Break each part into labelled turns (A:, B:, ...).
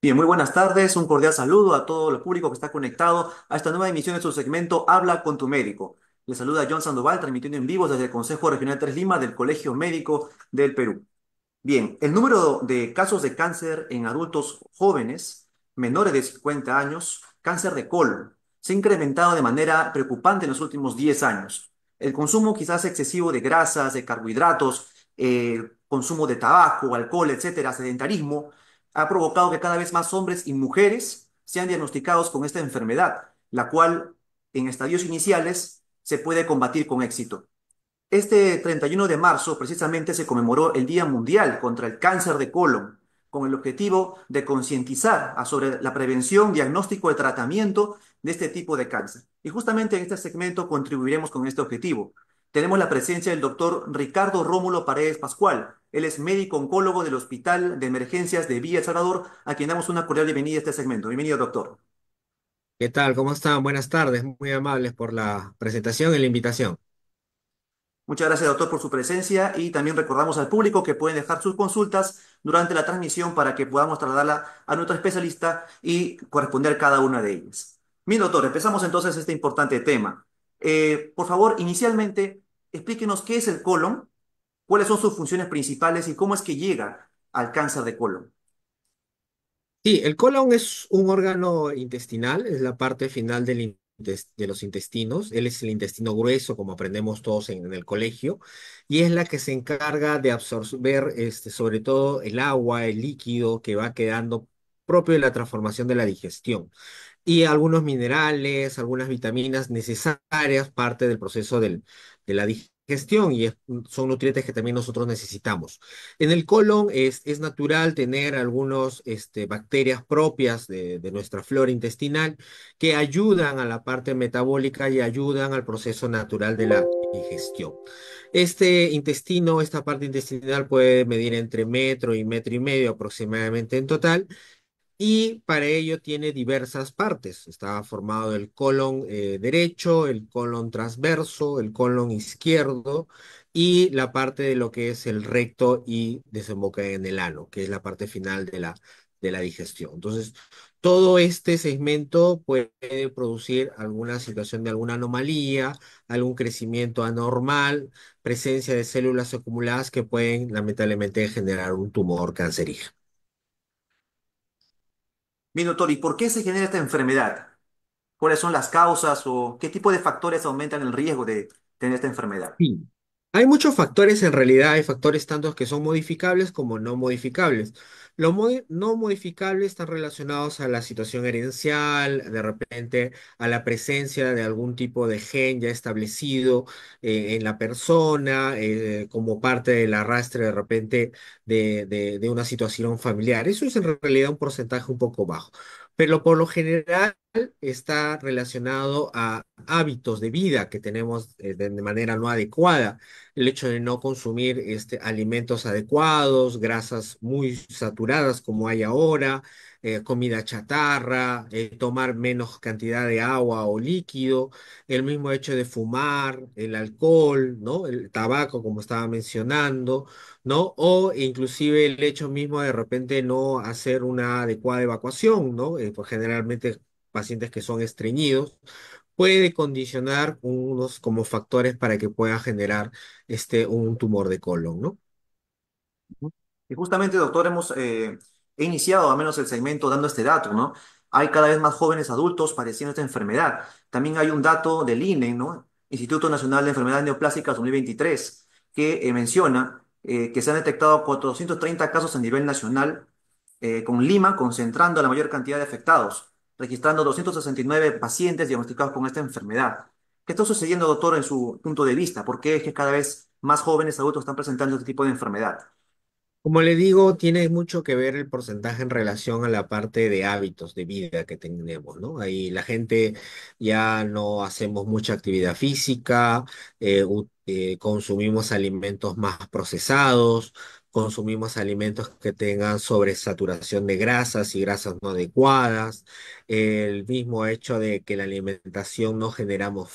A: Bien, muy buenas tardes, un cordial saludo a todo el público que está conectado a esta nueva emisión de su segmento Habla con tu médico. Le saluda John Sandoval, transmitiendo en vivo desde el Consejo Regional 3 Lima del Colegio Médico del Perú. Bien, el número de casos de cáncer en adultos jóvenes menores de 50 años, cáncer de colon, se ha incrementado de manera preocupante en los últimos 10 años. El consumo quizás excesivo de grasas, de carbohidratos, consumo de tabaco, alcohol, etcétera, sedentarismo, ha provocado que cada vez más hombres y mujeres sean diagnosticados con esta enfermedad, la cual en estadios iniciales se puede combatir con éxito. Este 31 de marzo precisamente se conmemoró el Día Mundial contra el Cáncer de Colon, con el objetivo de concientizar sobre la prevención, diagnóstico y tratamiento de este tipo de cáncer. Y justamente en este segmento contribuiremos con este objetivo. Tenemos la presencia del doctor Ricardo Rómulo Paredes Pascual. Él es médico oncólogo del Hospital de Emergencias de Villa El Salvador, a quien damos una cordial bienvenida a este segmento. Bienvenido, doctor.
B: ¿Qué tal? ¿Cómo están? Buenas tardes. Muy amables por la presentación y la invitación.
A: Muchas gracias, doctor, por su presencia y también recordamos al público que pueden dejar sus consultas durante la transmisión para que podamos trasladarla a nuestro especialista y corresponder cada una de ellas. Bien, doctor, empezamos entonces este importante tema. Por favor, inicialmente, explíquenos qué es el colon, cuáles son sus funciones principales y cómo es que llega al cáncer de colon.
B: Sí, el colon es un órgano intestinal, es la parte final de los intestinos. Él es el intestino grueso, como aprendemos todos en el colegio, y es la que se encarga de absorber, sobre todo el agua, el líquido que va quedando propio de la transformación de la digestión. Y algunos minerales, algunas vitaminas necesarias, parte del proceso de la digestión y son nutrientes que también nosotros necesitamos. En el colon es natural tener algunas bacterias propias de nuestra flora intestinal que ayudan a la parte metabólica y ayudan al proceso natural de la digestión. Este intestino, esta parte intestinal puede medir entre metro y metro y medio aproximadamente en total y para ello tiene diversas partes. Está formado el colon derecho, el colon transverso, el colon izquierdo y la parte de lo que es el recto y desemboca en el ano, que es la parte final de la digestión. Entonces, todo este segmento puede producir alguna situación de alguna anomalía, algún crecimiento anormal, presencia de células acumuladas que pueden lamentablemente generar un tumor cancerígeno.
A: Bien, doctor, ¿y por qué se genera esta enfermedad? ¿Cuáles son las causas o qué tipo de factores aumentan el riesgo de tener esta enfermedad?
B: Sí. Hay muchos factores en realidad, hay factores tantos que son modificables como no modificables. Los no modificables están relacionados a la situación herencial, de repente a la presencia de algún tipo de gen ya establecido en la persona, como parte del arrastre de repente de una situación familiar. Eso es en realidad un porcentaje un poco bajo, pero por lo general está relacionado a hábitos de vida que tenemos de manera no adecuada, el hecho de no consumir alimentos adecuados, grasas muy saturadas como hay ahora, comida chatarra, tomar menos cantidad de agua o líquido, el mismo hecho de fumar, el alcohol, ¿no? El tabaco, como estaba mencionando, ¿no? O inclusive el hecho mismo de repente no hacer una adecuada evacuación, ¿no? Pues generalmente pacientes que son estreñidos puede condicionar unos como factores para que pueda generar un tumor de colon, ¿no?
A: Y justamente, doctor, he iniciado al menos el segmento dando este dato, ¿no? Hay cada vez más jóvenes adultos padeciendo esta enfermedad. También hay un dato del INE, ¿no? Instituto Nacional de Enfermedades Neoplásicas 2023, que menciona que se han detectado 430 casos a nivel nacional, con Lima concentrando la mayor cantidad de afectados, registrando 269 pacientes diagnosticados con esta enfermedad. ¿Qué está sucediendo, doctor, en su punto de vista? ¿Por qué es que cada vez más jóvenes adultos están presentando este tipo de enfermedad?
B: Como le digo, tiene mucho que ver el porcentaje en relación a la parte de hábitos de vida que tenemos, ¿no? Ahí la gente ya no hacemos mucha actividad física, consumimos alimentos más procesados, consumimos alimentos que tengan sobresaturación de grasas y grasas no adecuadas, el mismo hecho de que la alimentación no generamos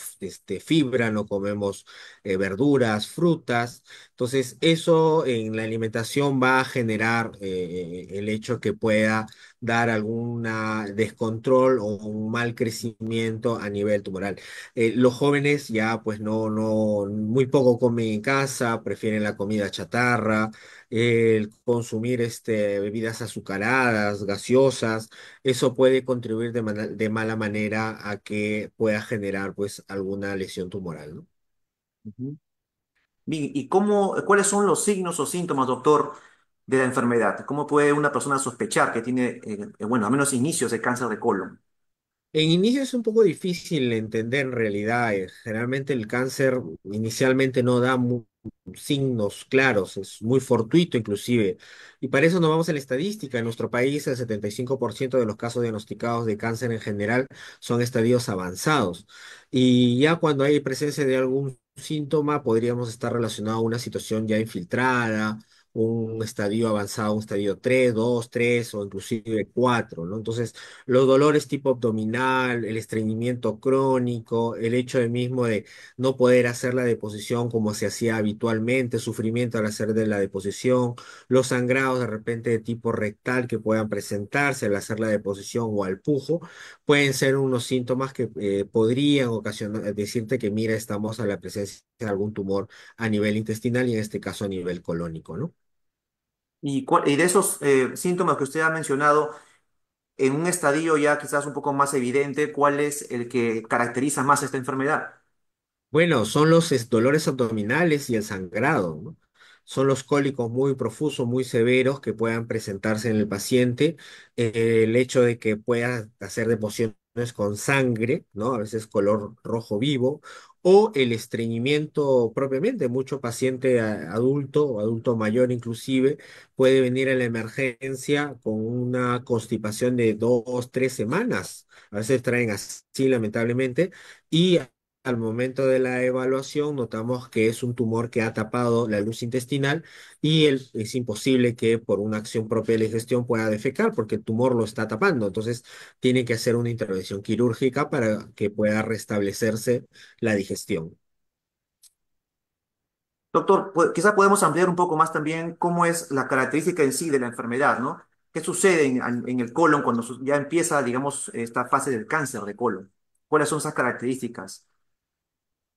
B: fibra, no comemos verduras, frutas. Entonces, eso en la alimentación va a generar el hecho que pueda dar alguna descontrol o un mal crecimiento a nivel tumoral. Los jóvenes ya pues muy poco comen en casa, prefieren la comida chatarra, el consumir bebidas azucaradas, gaseosas, eso puede contribuir de mala manera a que pueda generar pues alguna lesión tumoral, ¿no?
A: Ujú. Bien, ¿y cuáles son los signos o síntomas, doctor, de la enfermedad? ¿Cómo puede una persona sospechar que tiene, bueno, al menos inicios de cáncer de colon?
B: En inicio es un poco difícil entender en realidad. Generalmente el cáncer inicialmente no da signos claros, es muy fortuito inclusive. Y para eso nos vamos a la estadística. En nuestro país el 75% de los casos diagnosticados de cáncer en general son estadios avanzados. Y ya cuando hay presencia de algún síntoma podríamos estar relacionado a una situación ya infiltrada, un estadio avanzado, un estadio 3, 2, 3 o inclusive 4, ¿no? Entonces, los dolores tipo abdominal, el estreñimiento crónico, el hecho de mismo de no poder hacer la deposición como se hacía habitualmente, sufrimiento al hacer de la deposición, los sangrados de repente de tipo rectal que puedan presentarse al hacer la deposición o al pujo, pueden ser unos síntomas que podrían ocasionar, decirte que mira, estamos a la presencia de algún tumor a nivel intestinal y en este caso a nivel colónico, ¿no?
A: Y de esos síntomas que usted ha mencionado, en un estadio ya quizás un poco más evidente, ¿cuál es el que caracteriza más esta enfermedad?
B: Bueno, son los dolores abdominales y el sangrado, ¿no? Son los cólicos muy profusos, muy severos que puedan presentarse en el paciente. El hecho de que pueda hacer deposiciones con sangre, ¿no? A veces color rojo vivo, o el estreñimiento propiamente. Mucho paciente adulto o adulto mayor inclusive puede venir a la emergencia con una constipación de 2, 3 semanas. A veces traen así, lamentablemente. Y al momento de la evaluación notamos que es un tumor que ha tapado la luz intestinal y es imposible que por una acción propia de la digestión pueda defecar porque el tumor lo está tapando. Entonces tiene que hacer una intervención quirúrgica para que pueda restablecerse la digestión.
A: Doctor, quizá podemos ampliar un poco más también cómo es la característica en sí de la enfermedad, ¿no? ¿Qué sucede en el colon cuando ya empieza, digamos, esta fase del cáncer de colon? ¿Cuáles son esas características?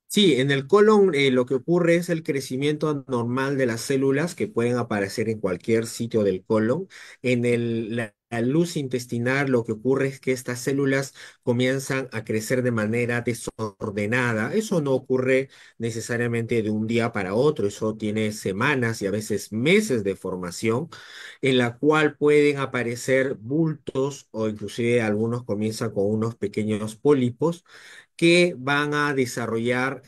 B: Sí, en el colon lo que ocurre es el crecimiento normal de las células que pueden aparecer en cualquier sitio del colon. La luz intestinal lo que ocurre es que estas células comienzan a crecer de manera desordenada. Eso no ocurre necesariamente de un día para otro, eso tiene semanas y a veces meses de formación en la cual pueden aparecer bultos o inclusive algunos comienzan con unos pequeños pólipos que van a desarrollar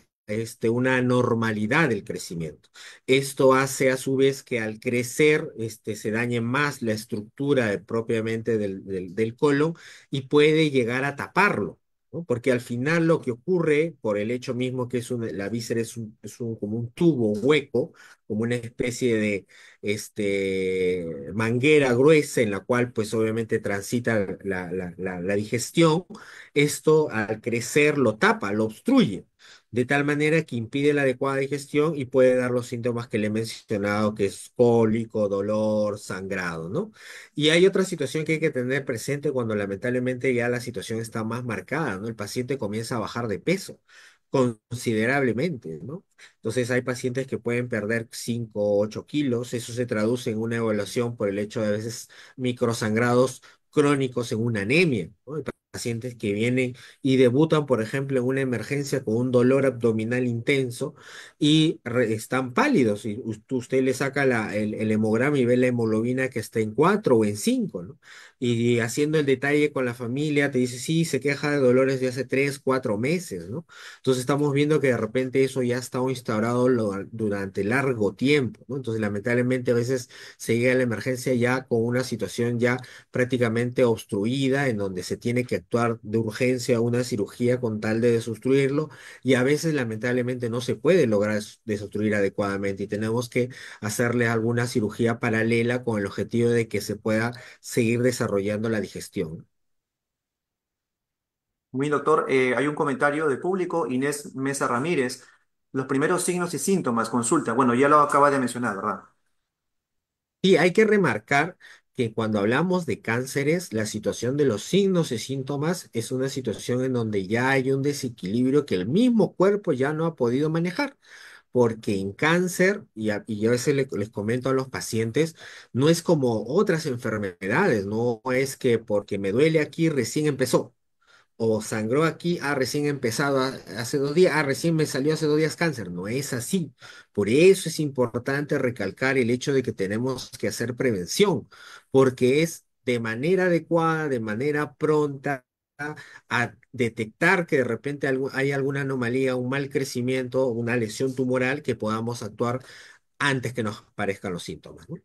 B: una normalidad del crecimiento. Esto hace a su vez que al crecer se dañe más la estructura propiamente del colon y puede llegar a taparlo. ¿No? Porque al final lo que ocurre, por el hecho mismo que la víscera como un tubo hueco, como una especie de manguera gruesa en la cual pues obviamente transita la digestión, esto al crecer lo tapa, lo obstruye, de tal manera que impide la adecuada digestión y puede dar los síntomas que le he mencionado, que es cólico, dolor, sangrado, ¿no? Y hay otra situación que hay que tener presente cuando lamentablemente ya la situación está más marcada, ¿no? El paciente comienza a bajar de peso considerablemente, ¿no? Entonces hay pacientes que pueden perder 5 o 8 kilos, eso se traduce en una evaluación por el hecho de a veces microsangrados crónicos en una anemia, ¿no? Hay pacientes que vienen y debutan, por ejemplo, en una emergencia con un dolor abdominal intenso y están pálidos y usted le saca el hemograma y ve la hemoglobina que está en 4 o en 5, ¿no? Y haciendo el detalle con la familia te dice, sí, se queja de dolores de hace 3, 4 meses, ¿no? Entonces estamos viendo que de repente eso ya está instaurado durante largo tiempo, ¿no? Entonces lamentablemente a veces se llega a la emergencia ya con una situación ya prácticamente obstruida, en donde se tiene que actuar de urgencia una cirugía con tal de desobstruirlo, y a veces lamentablemente no se puede lograr desobstruir adecuadamente y tenemos que hacerle alguna cirugía paralela con el objetivo de que se pueda seguir desarrollando la digestión.
A: Muy bien, doctor. Hay un comentario de público, Inés Mesa Ramírez. Los primeros signos y síntomas, consulta. Bueno, ya lo acaba de mencionar, ¿verdad?
B: Y hay que remarcar que cuando hablamos de cánceres, la situación de los signos y síntomas es una situación en donde ya hay un desequilibrio que el mismo cuerpo ya no ha podido manejar. Porque en cáncer, y yo a veces les comento a los pacientes, no es como otras enfermedades, no es que porque me duele aquí recién empezó. O sangró aquí, recién empezado hace 2 días, recién me salió hace 2 días cáncer. No es así. Por eso es importante recalcar el hecho de que tenemos que hacer prevención, porque es de manera adecuada, de manera pronta, a detectar que de repente hay alguna anomalía, un mal crecimiento, una lesión tumoral, que podamos actuar antes que nos parezcan los síntomas, ¿no?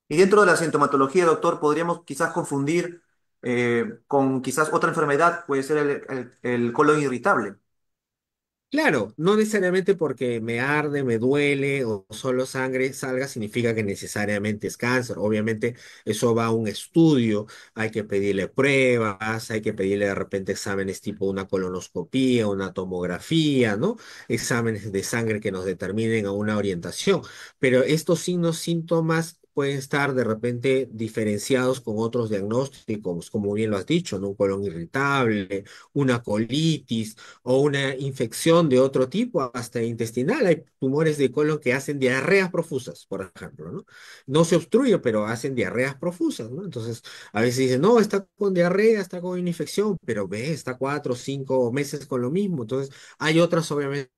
A: Y dentro de la sintomatología, doctor, podríamos quizás confundir con quizás otra enfermedad, puede ser el colon irritable.
B: Claro, no necesariamente porque me arde, me duele o solo sangre salga significa que necesariamente es cáncer. Obviamente eso va a un estudio, hay que pedirle pruebas, hay que pedirle de repente exámenes tipo una colonoscopía, una tomografía, ¿no? Exámenes de sangre que nos determinen a una orientación. Pero estos signos, síntomas pueden estar de repente diferenciados con otros diagnósticos, como bien lo has dicho, ¿no? Un colon irritable, una colitis o una infección de otro tipo, hasta intestinal. Hay tumores de colon que hacen diarreas profusas, por ejemplo, ¿no? No se obstruye, pero hacen diarreas profusas, ¿no? Entonces, a veces dicen, no, está con diarrea, está con una infección, pero ve, está 4 o 5 meses con lo mismo. Entonces, hay otras, obviamente,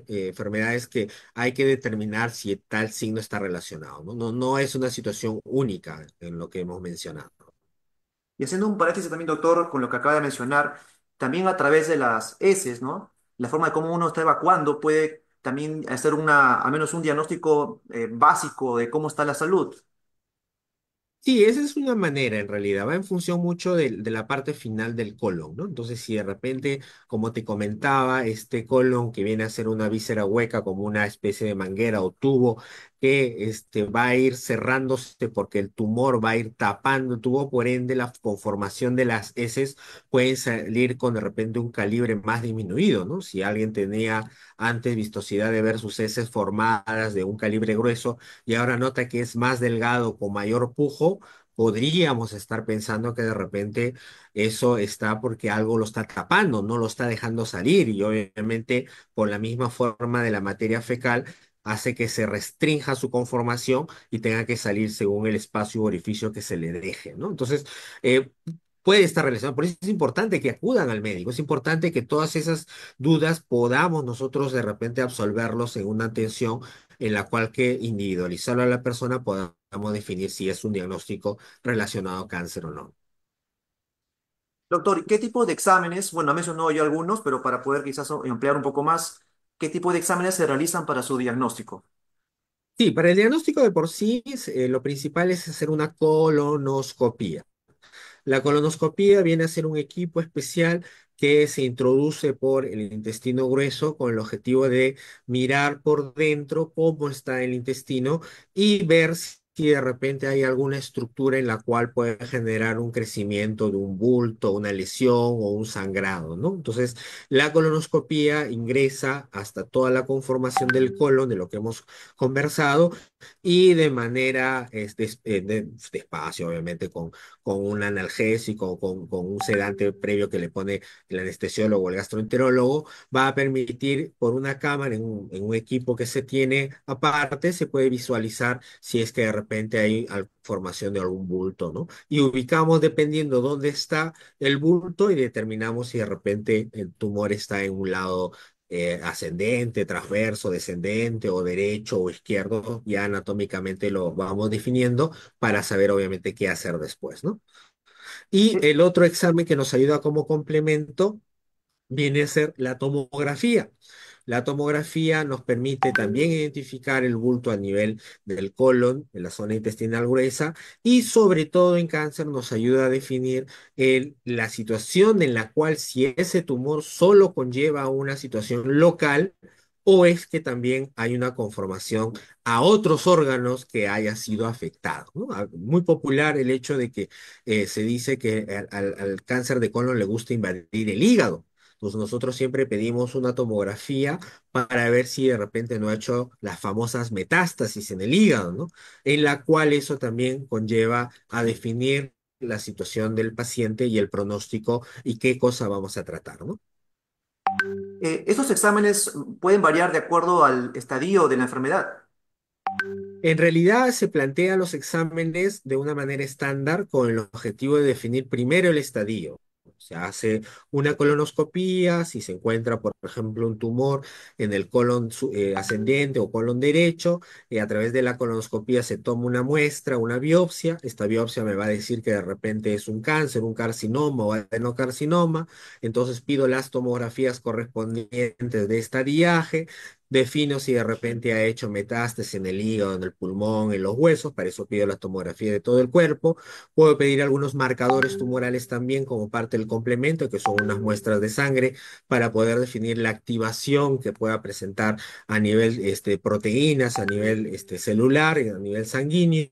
B: enfermedades que hay que determinar si tal signo está relacionado, ¿no? No, no es una situación única en lo que hemos mencionado.
A: Y haciendo un paréntesis también, doctor, con lo que acaba de mencionar, también a través de las heces, ¿no? La forma de cómo uno está evacuando puede también hacer al menos un diagnóstico básico de cómo está la salud.
B: Sí, esa es una manera en realidad, va en función mucho de la parte final del colon, ¿no? Entonces, si de repente, como te comentaba, este colon que viene a ser una víscera hueca, como una especie de manguera o tubo, que va a ir cerrándose porque el tumor va a ir tapando el tubo, por ende, la conformación de las heces pueden salir con de repente un calibre más disminuido, ¿no? Si alguien tenía antes vistosidad de ver sus heces formadas de un calibre grueso, y ahora nota que es más delgado con mayor pujo, podríamos estar pensando que de repente eso está porque algo lo está tapando, no lo está dejando salir, y obviamente por la misma forma de la materia fecal hace que se restrinja su conformación y tenga que salir según el espacio u orificio que se le deje, ¿no? Entonces, eh, puede estar relacionado. Por eso es importante que acudan al médico, es importante que todas esas dudas podamos nosotros de repente absolverlos en una atención en la cual que individualizarlo a la persona podamos definir si es un diagnóstico relacionado a cáncer o no.
A: Doctor, ¿y qué tipo de exámenes? Bueno, ha mencionado yo algunos, pero para poder quizás ampliar un poco más, ¿qué tipo de exámenes se realizan para su diagnóstico?
B: Sí, para el diagnóstico de por sí, lo principal es hacer una colonoscopía. La colonoscopía viene a ser un equipo especial que se introduce por el intestino grueso con el objetivo de mirar por dentro cómo está el intestino y ver si de repente hay alguna estructura en la cual puede generar un crecimiento de un bulto, una lesión o un sangrado, ¿no? Entonces, la colonoscopía ingresa hasta toda la conformación del colon, de lo que hemos conversado, y de manera despacio, obviamente, con un analgésico, con un sedante previo que le pone el anestesiólogo o el gastroenterólogo, va a permitir por una cámara en un equipo que se tiene aparte, se puede visualizar si es que de repente hay formación de algún bulto, ¿no? Y ubicamos dependiendo dónde está el bulto y determinamos si de repente el tumor está en un lado ascendente, transverso, descendente o derecho o izquierdo, ya anatómicamente lo vamos definiendo para saber obviamente qué hacer después, ¿no? Y
A: Eh,
B: el otro examen que nos ayuda como complemento viene a ser la tomografía. La tomografía nos permite también identificar el bulto a nivel del colon, en la zona intestinal gruesa, y sobre todo en cáncer nos ayuda a definir la situación en la cual si ese tumor solo conlleva una situación local o es que también hay una conformación a otros órganos que haya sido afectado, ¿no? Muy popular el hecho de que se dice que al cáncer de colon le gusta invadir el hígado. pues nosotros siempre pedimos una tomografía para ver si de repente no ha hecho las famosas metástasis en el hígado, ¿no? En la cual eso también conlleva a definir la situación del paciente y el pronóstico y qué cosa vamos a tratar, ¿no?
A: ¿Estos exámenes pueden variar de acuerdo al estadio de la enfermedad?
B: En realidad se plantean los exámenes de una manera estándar con el objetivo de definir primero el estadio. Se hace una colonoscopía, si se encuentra, por ejemplo, un tumor en el colon ascendente o colon derecho, a través de la colonoscopía se toma una muestra, una biopsia. Esta biopsia me va a decir que de repente es un cáncer, un carcinoma o adenocarcinoma. Entonces pido las tomografías correspondientes de estadiaje. Defino si de repente ha hecho metástasis en el hígado, en el pulmón, en los huesos. Para eso pido la tomografía de todo el cuerpo. Puedo pedir algunos marcadores tumorales también como parte del complemento, que son unas muestras de sangre, para poder definir la activación que pueda presentar a nivel proteínas, a nivel celular, y a nivel sanguíneo.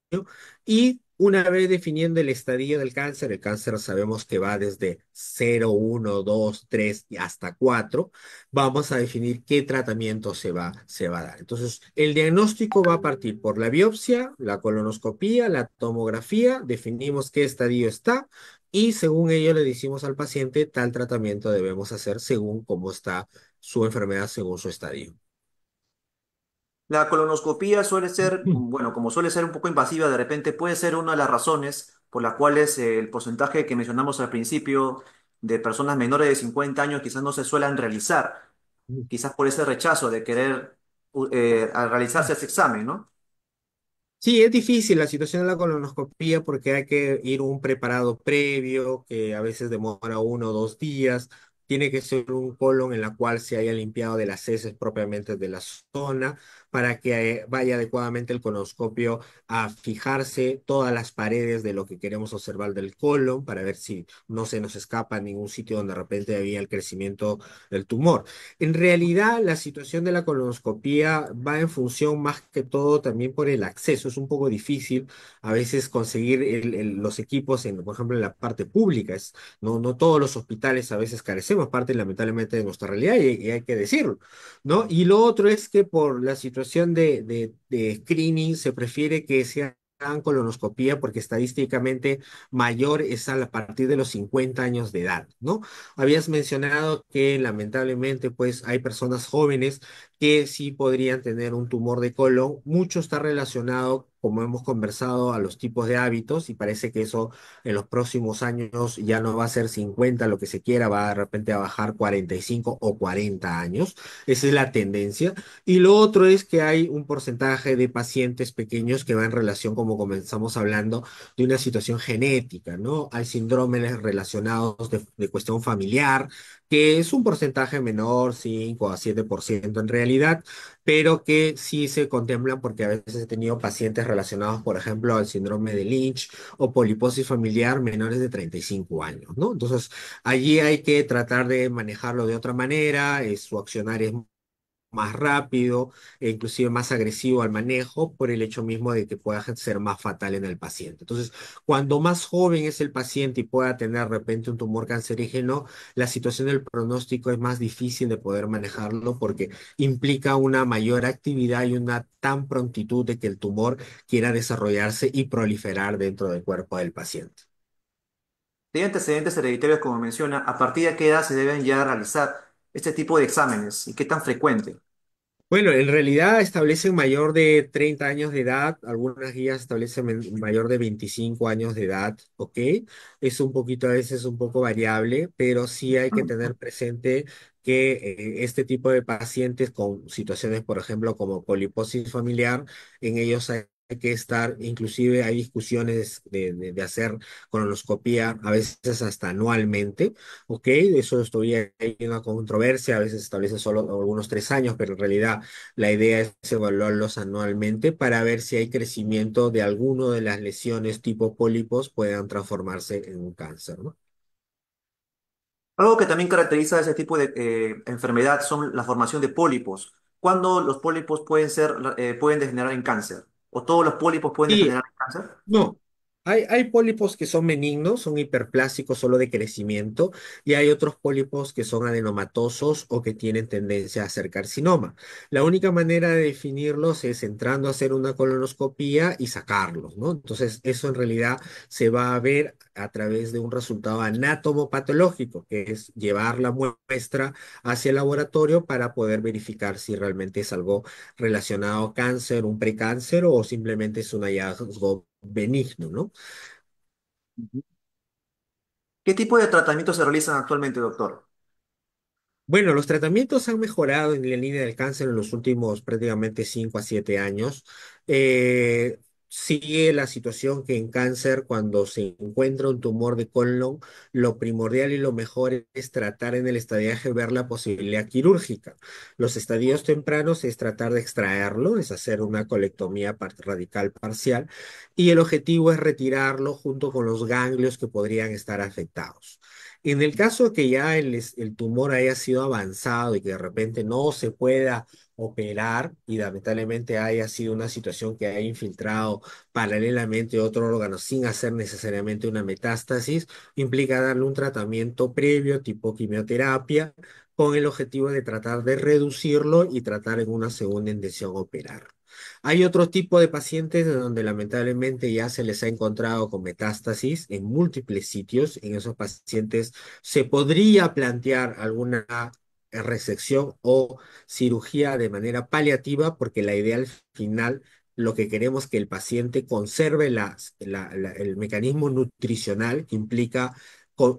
B: Y una vez definiendo el estadio del cáncer, el cáncer sabemos que va desde 0, 1, 2, 3 y hasta 4, vamos a definir qué tratamiento se va a dar. Entonces, el diagnóstico va a partir por la biopsia, la colonoscopía, la tomografía, definimos qué estadio está y según ello le decimos al paciente tal tratamiento debemos hacer según cómo está su enfermedad, según su estadio.
A: La colonoscopía suele ser, bueno, como suele ser un poco invasiva, de repente puede ser una de las razones por las cuales el porcentaje que mencionamos al principio de personas menores de 50 años quizás no se suelen realizar, quizás por ese rechazo de querer a realizarse ese examen, ¿no?
B: Sí, es difícil la situación de la colonoscopía porque hay que ir un preparado previo que a veces demora 1 o 2 días. Tiene que ser un colon en la cual se haya limpiado de las heces propiamente de la zona para que vaya adecuadamente el colonoscopio a fijarse todas las paredes de lo que queremos observar del colon para ver si no se nos escapa ningún sitio donde de repente había el crecimiento del tumor. En realidad, la situación de la colonoscopía va en función más que todo también por el acceso. Es un poco difícil a veces conseguir los equipos, por ejemplo, en la parte pública. No todos los hospitales a veces carecemos, parte lamentablemente de nuestra realidad y hay que decirlo, ¿no? Y lo otro es que por la situación de screening se prefiere que sea colonoscopía porque estadísticamente mayor es a partir de los 50 años de edad, ¿no? Habías mencionado que lamentablemente pues hay personas jóvenes que sí podrían tener un tumor de colon. Mucho está relacionado, como hemos conversado, a los tipos de hábitos y parece que eso en los próximos años ya no va a ser 50 lo que se quiera, va de repente a bajar 45 o 40 años. Esa es la tendencia. Y lo otro es que hay un porcentaje de pacientes pequeños que va en relación, como comenzamos hablando, de una situación genética, ¿no? Hay síndromes relacionados de cuestión familiar, que es un porcentaje menor, 5 a 7% en realidad, pero que sí se contemplan porque a veces he tenido pacientes relacionados, por ejemplo, al síndrome de Lynch o poliposis familiar menores de 35 años, ¿no? Entonces, allí hay que tratar de manejarlo de otra manera, su accionar es más rápido e inclusive más agresivo al manejo por el hecho mismo de que pueda ser más fatal en el paciente. Entonces, cuando más joven es el paciente y pueda tener de repente un tumor cancerígeno, la situación del pronóstico es más difícil de poder manejarlo porque implica una mayor actividad y una tan prontitud de que el tumor quiera desarrollarse y proliferar dentro del cuerpo del paciente.
A: Si hay antecedentes hereditarios, como menciona, ¿a partir de qué edad se deben ya realizar este tipo de exámenes y qué tan frecuente?
B: Bueno, en realidad establecen mayor de 30 años de edad, algunas guías establecen mayor de 25 años de edad, ¿ok? Es un poquito, a veces un poco variable, pero sí hay que tener presente que este tipo de pacientes con situaciones, por ejemplo, como poliposis familiar, en ellos hay que estar, inclusive hay discusiones de hacer colonoscopía a veces hasta anualmente. Ok, de eso estoy hay una controversia, a veces establece solo algunos 3 años, pero en realidad la idea es evaluarlos anualmente para ver si hay crecimiento de alguno de las lesiones tipo pólipos puedan transformarse en un cáncer, ¿no?
A: Algo que también caracteriza a ese tipo de enfermedad son la formación de pólipos. ¿Cuándo los pólipos pueden degenerar en cáncer? ¿O todos los pólipos pueden
B: Y
A: degenerar en cáncer?
B: no. Hay pólipos que son benignos, son hiperplásicos solo de crecimiento, y hay otros pólipos que son adenomatosos o que tienen tendencia a ser carcinoma. La única manera de definirlos es entrando a hacer una colonoscopía y sacarlos, ¿no? Entonces, eso en realidad se va a ver a través de un resultado anatomopatológico, que es llevar la muestra hacia el laboratorio para poder verificar si realmente es algo relacionado a cáncer, un precáncer o simplemente es un hallazgo benigno, ¿no?
A: Ujú. ¿Qué tipo de tratamientos se realizan actualmente, doctor?
B: Bueno, los tratamientos han mejorado en la línea del cáncer en los últimos prácticamente 5 a 7 años. Eh, Sigue la situación que en cáncer, cuando se encuentra un tumor de colon, lo primordial y lo mejor es tratar en el estadiaje, ver la posibilidad quirúrgica. Los estadios tempranos es tratar de extraerlo, es hacer una colectomía radical parcial, y el objetivo es retirarlo junto con los ganglios que podrían estar afectados. En el caso que ya el tumor haya sido avanzado y que de repente no se pueda operar y lamentablemente haya sido una situación que haya infiltrado paralelamente otro órgano sin hacer necesariamente una metástasis, implica darle un tratamiento previo tipo quimioterapia con el objetivo de tratar de reducirlo y tratar en una segunda intención operar. Hay otro tipo de pacientes de donde lamentablemente ya se les ha encontrado con metástasis en múltiples sitios. En esos pacientes se podría plantear alguna resección o cirugía de manera paliativa, porque la idea al final, lo que queremos es que el paciente conserve el mecanismo nutricional que implica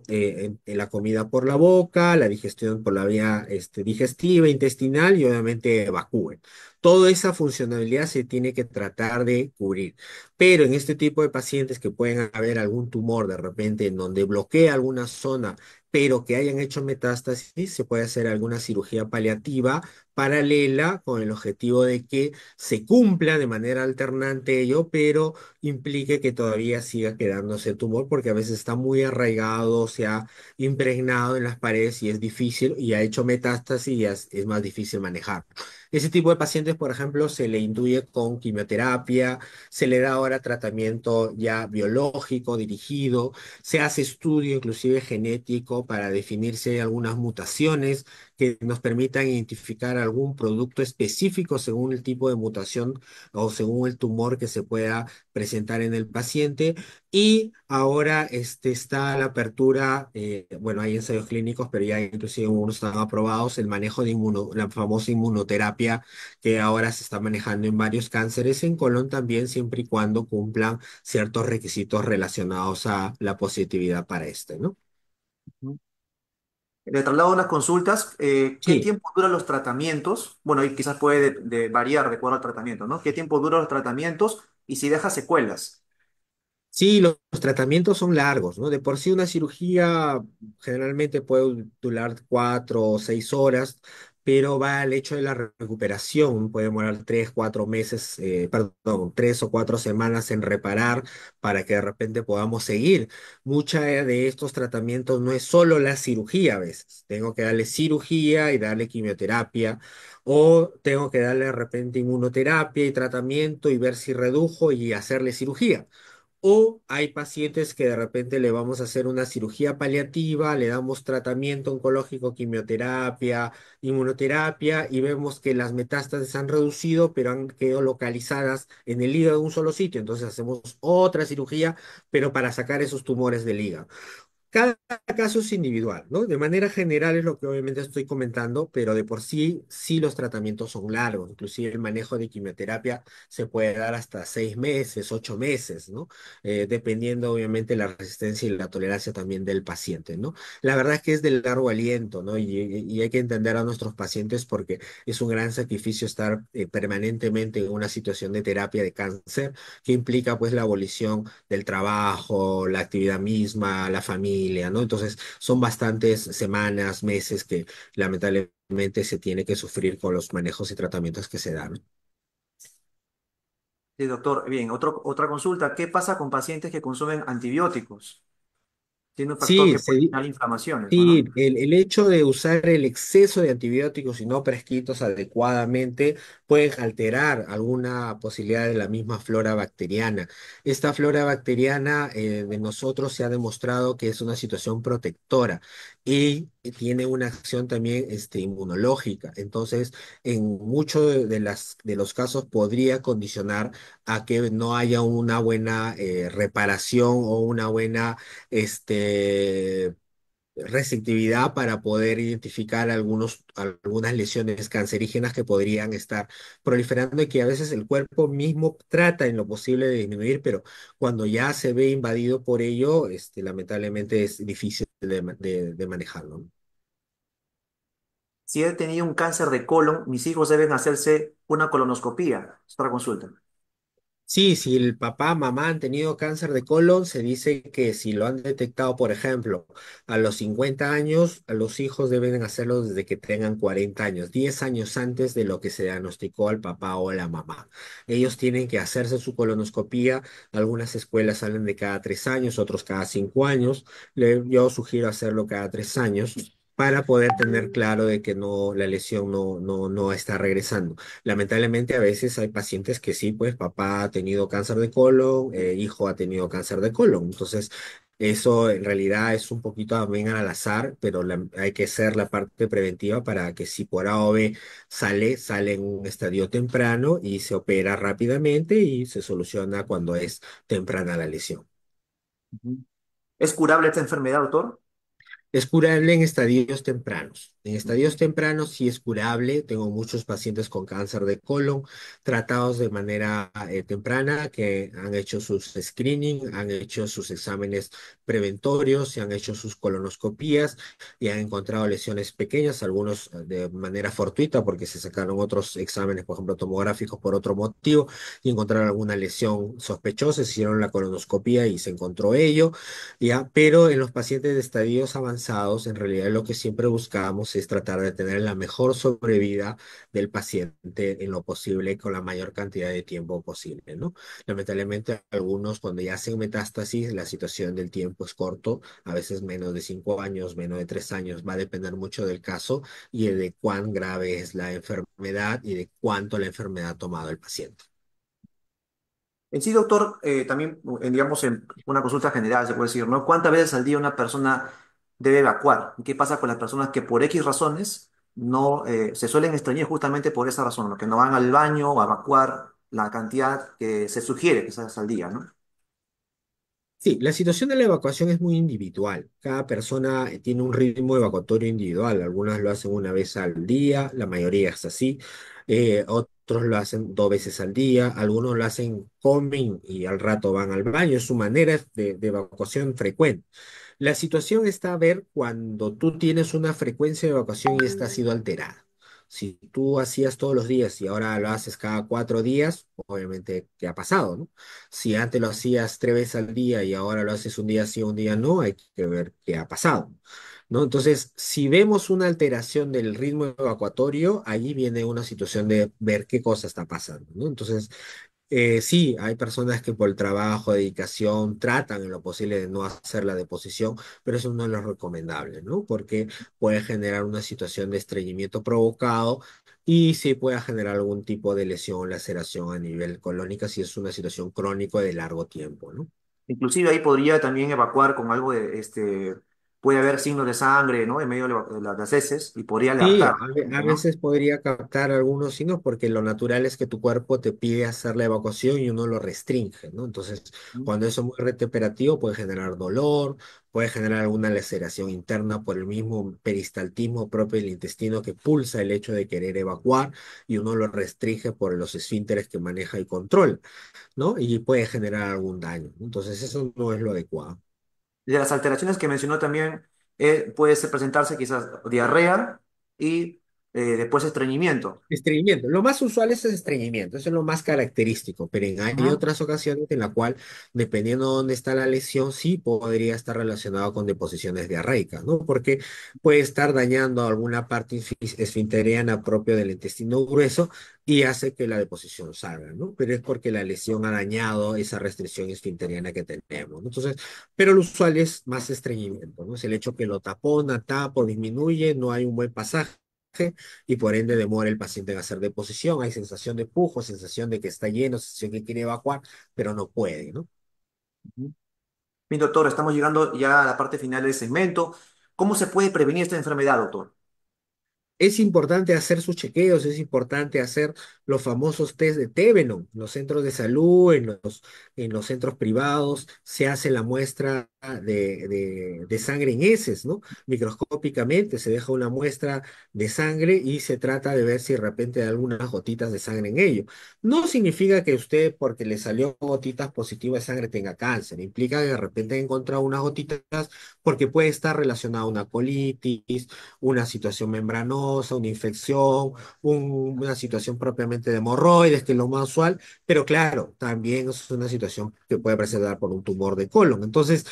B: en la comida por la boca, la digestión por la vía digestiva, intestinal y obviamente evacúe. Toda esa funcionalidad se tiene que tratar de cubrir. Pero en este tipo de pacientes que pueden haber algún tumor de repente en donde bloquea alguna zona, pero que hayan hecho metástasis, se puede hacer alguna cirugía paliativa paralela con el objetivo de que se cumpla de manera alternante ello, pero implique que todavía siga quedándose tumor porque a veces está muy arraigado, se ha impregnado en las paredes y es difícil y ha hecho metástasis y es más difícil manejar. Ese tipo de pacientes, por ejemplo, se le induye con quimioterapia, se le da ahora tratamiento ya biológico dirigido, se hace estudio inclusive genético para definir si hay algunas mutaciones que nos permitan identificar algún producto específico según el tipo de mutación o según el tumor que se pueda presentar en el paciente. Y ahora está la apertura, bueno, hay ensayos clínicos, pero ya inclusive unos están aprobados, el manejo de la famosa inmunoterapia que ahora se está manejando en varios cánceres en colon también, siempre y cuando cumplan ciertos requisitos relacionados a la positividad para este, ¿no?
A: Ujú. Le traslado unas consultas. ¿Qué
B: Sí.
A: tiempo duran los tratamientos? Bueno, y quizás puede variar de acuerdo al tratamiento, ¿no? ¿Qué tiempo duran los tratamientos y si deja secuelas?
B: Sí, los tratamientos son largos, ¿no? De por sí una cirugía generalmente puede durar 4 o 6 horas, pero va al hecho de la recuperación. Puede demorar 3, 4 meses, perdón, 3 o 4 semanas en reparar para que de repente podamos seguir. Mucha de estos tratamientos no es solo la cirugía a veces. Tengo que darle cirugía y darle quimioterapia, o tengo que darle de repente inmunoterapia y tratamiento y ver si redujo y hacerle cirugía. O hay pacientes que de repente le vamos a hacer una cirugía paliativa, le damos tratamiento oncológico, quimioterapia, inmunoterapia y vemos que las metástasis han reducido, pero han quedado localizadas en el hígado de un solo sitio. Entonces hacemos otra cirugía, pero para sacar esos tumores del hígado. Cada caso es individual, ¿no? De manera general es lo que obviamente estoy comentando, pero de por sí, sí los tratamientos son largos. Inclusive el manejo de quimioterapia se puede dar hasta 6 meses, 8 meses, ¿no? Dependiendo obviamente la resistencia y la tolerancia también del paciente, ¿no? La verdad es que es de largo aliento, ¿no? Y hay que entender a nuestros pacientes porque es un gran sacrificio estar permanentemente en una situación de terapia de cáncer que implica pues la abolición del trabajo, la actividad misma, la familia, ¿no? Entonces son bastantes semanas, meses que lamentablemente se tiene que sufrir con los manejos y tratamientos que se dan.
A: Sí, doctor. Bien, otra consulta. ¿Qué pasa con pacientes que consumen antibióticos? Tiene un factor
B: Sí,
A: que puede generar inflamaciones, ¿o
B: sí,
A: no?
B: el hecho de usar el exceso de antibióticos y no prescritos adecuadamente pueden alterar alguna posibilidad de la misma flora bacteriana. Esta flora bacteriana de nosotros se ha demostrado que es una situación protectora y tiene una acción también inmunológica. Entonces, en muchos de los casos podría condicionar a que no haya una buena reparación o una buena receptividad para poder identificar algunas lesiones cancerígenas que podrían estar proliferando y que a veces el cuerpo mismo trata en lo posible de disminuir, pero cuando ya se ve invadido por ello, lamentablemente es difícil de manejarlo, ¿no?
A: Si he tenido un cáncer de colon, mis hijos deben hacerse una colonoscopía. Es otra consulta.
B: Sí, si el papá, mamá han tenido cáncer de colon, se dice que si lo han detectado, por ejemplo, a los 50 años, a los hijos deben hacerlo desde que tengan 40 años, 10 años antes de lo que se diagnosticó al papá o a la mamá. Ellos tienen que hacerse su colonoscopía. Algunas escuelas salen de cada 3 años, otros cada 5 años. Yo sugiero hacerlo cada 3 años para poder tener claro de que no, la lesión no está regresando. Lamentablemente a veces hay pacientes que sí, pues papá ha tenido cáncer de colon, hijo ha tenido cáncer de colon. Entonces, eso en realidad es un poquito también al azar, pero hay que hacer la parte preventiva para que si por A o B sale en un estadio temprano y se opera rápidamente y se soluciona cuando es temprana la lesión.
A: Ujú. ¿Es curable esta enfermedad, doctor?
B: Es curable en estadios tempranos. En estadios
A: Ujú.
B: tempranos sí es curable. Tengo muchos pacientes con cáncer de colon tratados de manera temprana que han hecho sus screening, han hecho sus exámenes preventorios, se han hecho sus colonoscopías y han encontrado lesiones pequeñas, algunos de manera fortuita porque se sacaron otros exámenes, por ejemplo, tomográficos por otro motivo y encontraron alguna lesión sospechosa, se hicieron la colonoscopía y se encontró ello. ¿Ya? Pero en los pacientes de estadios avanzados, en realidad lo que siempre buscamos es tratar de tener la mejor sobrevida del paciente en lo posible con la mayor cantidad de tiempo posible, ¿no? Lamentablemente, algunos cuando ya hacen metástasis, la situación del tiempo es corto, a veces menos de 5 años, menos de 3 años, va a depender mucho del caso y de cuán grave es la enfermedad y de cuánto la enfermedad ha tomado el paciente.
A: En sí, doctor, también, digamos, en una consulta general, se puede decir, ¿no? ¿Cuántas veces al día una persona debe evacuar? ¿Y qué pasa con las personas que por X razones no se suelen extrañar justamente por esa razón, ¿no? Que no van al baño o a evacuar la cantidad que se sugiere que se haga al día, ¿no?
B: Sí, la situación de la evacuación es muy individual. Cada persona tiene un ritmo evacuatorio individual. Algunas lo hacen una vez al día, la mayoría es así. Otros lo hacen 2 veces al día. Algunos lo hacen, comen y al rato van al baño. Es su manera de evacuación frecuente. La situación está a ver cuando tú tienes una frecuencia de evacuación y esta ha sido alterada. Si tú hacías todos los días y ahora lo haces cada 4 días, obviamente, ¿qué ha pasado, no? Si antes lo hacías 3 veces al día y ahora lo haces un día sí, un día no, hay que ver qué ha pasado, ¿no? Entonces, si vemos una alteración del ritmo evacuatorio, allí viene una situación de ver qué cosa está pasando, ¿no? Entonces, sí, hay personas que por el trabajo, dedicación, tratan en lo posible de no hacer la deposición, pero eso no es lo recomendable, ¿no? Porque puede generar una situación de estreñimiento provocado y sí puede generar algún tipo de lesión o laceración a nivel colónica si es una situación crónica de largo tiempo, ¿no?
A: Inclusive ahí podría también evacuar con algo de, puede haber signos de sangre, ¿no? En medio de las heces y podría
B: Sí,
A: alertar,
B: a
A: ¿no?
B: veces podría captar algunos signos porque lo natural es que tu cuerpo te pide hacer la evacuación y uno lo restringe, ¿no? Entonces, cuando eso es muy retemperativo puede generar dolor, puede generar alguna laceración interna por el mismo peristaltismo propio del intestino que pulsa el hecho de querer evacuar y uno lo restringe por los esfínteres que maneja y controla, ¿no? Y puede generar algún daño. Entonces, eso no es lo adecuado.
A: De las alteraciones que mencionó también, puede presentarse quizás diarrea y después estreñimiento.
B: Estreñimiento. Lo más usual es el estreñimiento, eso es lo más característico, pero hay
A: Ujú,
B: otras ocasiones en la cual, dependiendo de dónde está la lesión, sí podría estar relacionado con deposiciones diarreicas, ¿no? Porque puede estar dañando alguna parte esfinteriana propia del intestino grueso y hace que la deposición salga, ¿no? Pero es porque la lesión ha dañado esa restricción esfinteriana que tenemos, ¿no? Entonces, pero lo usual es más estreñimiento, ¿no? Es el hecho que lo tapona, tapo, disminuye, no hay un buen pasaje y por ende demora el paciente en hacer deposición. Hay sensación de pujo, sensación de que está lleno, sensación que quiere evacuar, pero no puede, ¿no?
A: ujú. Bien, doctor, estamos llegando ya a la parte final del segmento. ¿Cómo se puede prevenir esta enfermedad, doctor?
B: Es importante hacer sus chequeos, es importante hacer los famosos test de Tevenon. En los centros de salud, en los centros privados, se hace la muestra de sangre en heces, ¿no? Microscópicamente se deja una muestra de sangre y se trata de ver si de repente hay algunas gotitas de sangre en ello. No significa que usted, porque le salió gotitas positivas de sangre, tenga cáncer. Implica que de repente ha encontrado unas gotitas porque puede estar relacionada a una colitis, una situación membranosa, una infección, una situación propiamente de hemorroides, que es lo más usual, pero claro, también es una situación que puede presentar por un tumor de colon. Entonces,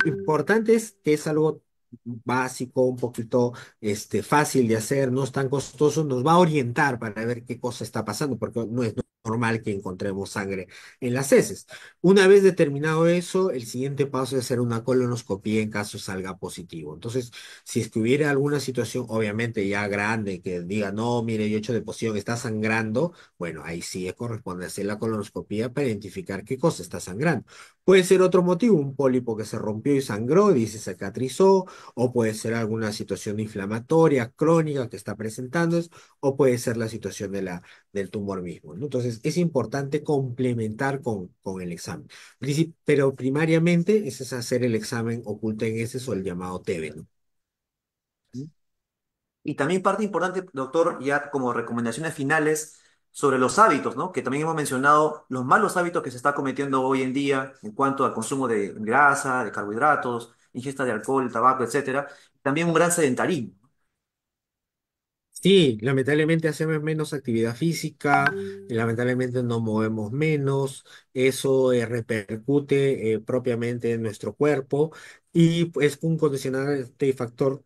B: importante es que es algo básico, un poquito fácil de hacer, no es tan costoso, nos va a orientar para ver qué cosa está pasando, porque no es normal que encontremos sangre en las heces. Una vez determinado eso, el siguiente paso es hacer una colonoscopia en caso salga positivo. Entonces, si es que hubiera alguna situación, obviamente ya grande, que diga, no, mire, yo he hecho deposición, está sangrando, bueno, ahí sí corresponde hacer la colonoscopia para identificar qué cosa está sangrando. Puede ser otro motivo, un pólipo que se rompió y sangró y se cicatrizó, o puede ser alguna situación inflamatoria crónica que está presentando, o puede ser la situación del tumor mismo, ¿no? Entonces, es importante complementar con el examen. Pero primariamente ese es hacer el examen oculto en heces o el llamado TB, ¿no?
A: Y también parte importante, doctor, ya como recomendaciones finales sobre los hábitos, ¿no? Que también hemos mencionado los malos hábitos que se está cometiendo hoy en día en cuanto al consumo de grasa, de carbohidratos, ingesta de alcohol, tabaco, etcétera. También un gran sedentarismo.
B: Sí, lamentablemente hacemos menos actividad física, y lamentablemente nos movemos menos, eso repercute propiamente en nuestro cuerpo y es un condicionante y factor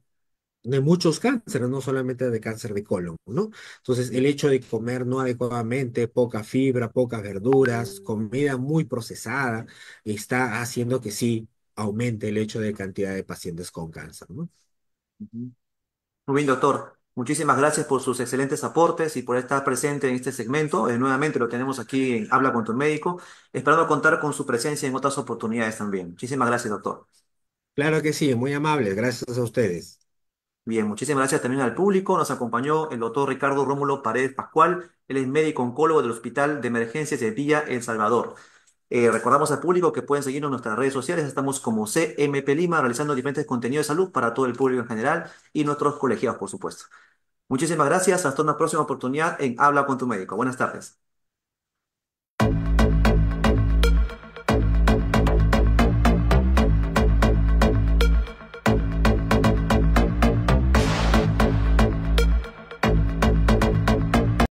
B: de muchos cánceres, no solamente de cáncer de colon, ¿no? Entonces, el hecho de comer no adecuadamente, poca fibra, pocas verduras, comida muy procesada, está haciendo que sí aumente el hecho de cantidad de pacientes con cáncer, ¿no?
A: Ujú. Muy bien, doctor. Muchísimas gracias por sus excelentes aportes y por estar presente en este segmento. Nuevamente lo tenemos aquí en Habla con tu médico, esperando contar con su presencia en otras oportunidades también. Muchísimas gracias, doctor.
B: Claro que sí, muy amables, gracias a ustedes.
A: Bien, muchísimas gracias también al público. Nos acompañó el doctor Ricardo Rómulo Paredes Pascual. Él es médico oncólogo del Hospital de Emergencias de Villa El Salvador. Recordamos al público que pueden seguirnos en nuestras redes sociales. Estamos como CMP Lima, realizando diferentes contenidos de salud para todo el público en general y nuestros colegiados, por supuesto. Muchísimas gracias. Hasta una próxima oportunidad en Habla con tu médico. Buenas tardes.